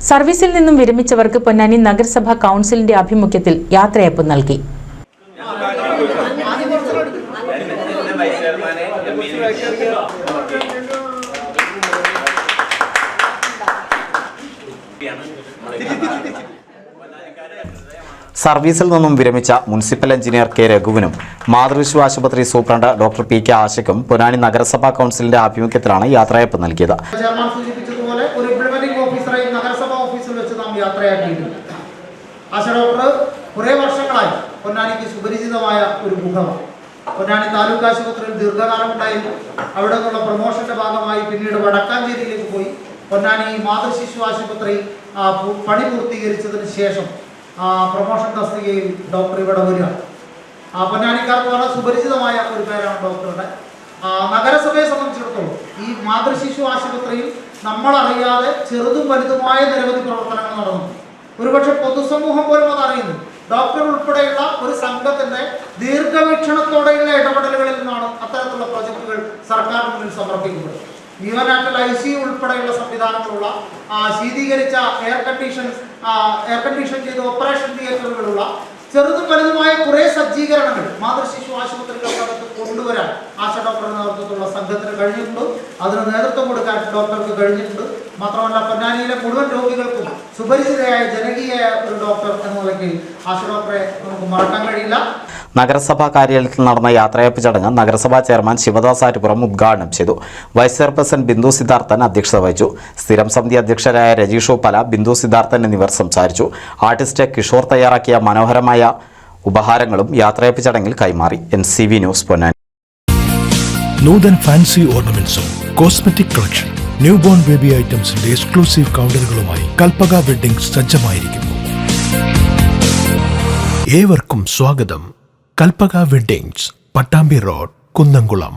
സർവീസിൽ നിന്നും വിരമിച്ചവർക്ക് പൊന്നാനി നഗരസഭാ കൗൺസിലിന്റെ ആഭിമുഖ്യത്തിൽ യാത്രയയപ്പ് നൽകി. സർവീസിൽ നിന്നും വിരമിച്ച മുനിസിപ്പൽ എഞ്ചിനീയർ കെ രഘുവിനും മാതൃശിശു ആശുപത്രി സൂപ്രണ്ട് ഡോക്ടർ പി കെ ആശയ്ക്കും പൊന്നാനി നഗരസഭാ കൗൺസിലിന്റെ ആഭിമുഖ്യത്തിലാണ് യാത്രയയപ്പ് നൽകിയത്. ചെയർമാൻ സൂചിപ്പിച്ചതുപോലെ ഒരു ഇംപ്ലിമെന്റിംഗ് ഓഫീസറായി നഗരസഭാ ഓഫീസിൽ വെച്ച് നാം യാത്രയാക്കിയിട്ടുണ്ട്. ആശ ഡോക്ടർ കുറേ വർഷങ്ങളായി പൊന്നാനിക്ക് സുപരിചിതമായ ഒരു മുഖമാണ്. പൊന്നാനി താലൂക്ക് ആശുപത്രിയിൽ ദീർഘകാലം ഉണ്ടായിരുന്നു. അവിടെ നിന്നുള്ള പ്രൊമോഷന്റെ ഭാഗമായി പിന്നീട് വടക്കാഞ്ചേരിയിലേക്ക് പോയി പൊന്നാനി മാതൃശിശു ആശുപത്രി പണി പൂർത്തീകരിച്ചതിന് ശേഷം പ്രൊമോഷൻ തസ്തികയിൽ ഡോക്ടർ ഇവിടെ വരിക. പൊന്നാനിക്കാർക്ക് വളരെ സുപരിചിതമായ ഒരു പേരാണ് ഡോക്ടറുടെ. നഗരസഭയെ സംബന്ധിച്ചിടത്തോളം ഈ മാതൃശിശു ആശുപത്രിയിൽ നമ്മളറിയാതെ ചെറുതും വലുതുമായ നിരവധി പ്രവർത്തനങ്ങൾ നടന്നു. ഒരുപക്ഷെ പൊതുസമൂഹം പോലും അത് അറിയുന്നു. ഡോക്ടർ ഉൾപ്പെടെയുള്ള ഒരു സംഘത്തിന്റെ ദീർഘവീക്ഷണത്തോടെയുള്ള ഇടപെടലുകളിൽ നിന്നാണ് അത്തരത്തിലുള്ള പ്രൊജക്ടുകൾ സർക്കാർ മുന്നിൽ സമർപ്പിക്കുന്നത്. ജീവനാറ്റൽ ICU ഉൾപ്പെടെയുള്ള സംവിധാനങ്ങളുള്ള ശീതീകരിച്ച എയർ കണ്ടീഷൻ ചെയ്ത ഓപ്പറേഷൻ തിയേറ്ററുകളുള്ള ചെറുതും വലുതുമായ കുറേ സജ്ജീകരണങ്ങൾ മാതൃശിശു ആശുപത്രികൾക്കകത്ത് കൊണ്ടുവരാൻ ആശ ഡോക്ടറുടെ നേതൃത്വത്തിലുള്ള സംഘത്തിന് കഴിഞ്ഞിട്ടുണ്ട്. അതിന് നേതൃത്വം കൊടുക്കാൻ ഡോക്ടർക്ക് കഴിഞ്ഞിട്ടുണ്ട്. മാത്രമല്ല പൊന്നാനിയിലെ മുഴുവൻ രോഗികൾക്കും സുപരിചിതയായ ജനകീയ ഒരു ഡോക്ടർ എന്ന നിലയ്ക്ക് ആശ ഡോക്ടറെ നമുക്ക് മറക്കാൻ കഴിയില്ല. നഗരസഭാ കാര്യാലയത്തിൽ നടന്ന യാത്രയയപ്പ് ചടങ്ങ് നഗരസഭാ ചെയർമാൻ ശിവദാസ് ആറ്റുപുറം ഉദ്ഘാടനം ചെയ്തു. വൈസ് ചെയർപേഴ്സൺ ബിന്ദു സിദ്ധാർത്ഥൻ അധ്യക്ഷത വഹിച്ചു. സ്ഥിരം സമിതി അധ്യക്ഷരായ രജീഷ് പല, ബിന്ദു സിദ്ധാർത്ഥൻ എന്നിവർ സംസാരിച്ചു. ആർട്ടിസ്റ്റ് കിഷോർ തയ്യാറാക്കിയ മനോഹരമായ ഉപഹാരങ്ങളും യാത്രയയപ്പ് ചടങ്ങിൽ കൈമാറി. NCV news Ponnani. നൂതൻ ഫാൻസി ഓർണമെന്റ്സും cosmetic collection, new born baby ഐറ്റംസിന്റെ എക്സ്ക്ലൂസീവ് കൗണ്ടറുകളുമായി കൽപ്പക വെഡ്ഡിംഗ് സജ്ജമായിരിക്കുന്നു. ഏവർക്കും സ്വാഗതം. Kalpaka weddings, Pattambi road, Kunnamkulam.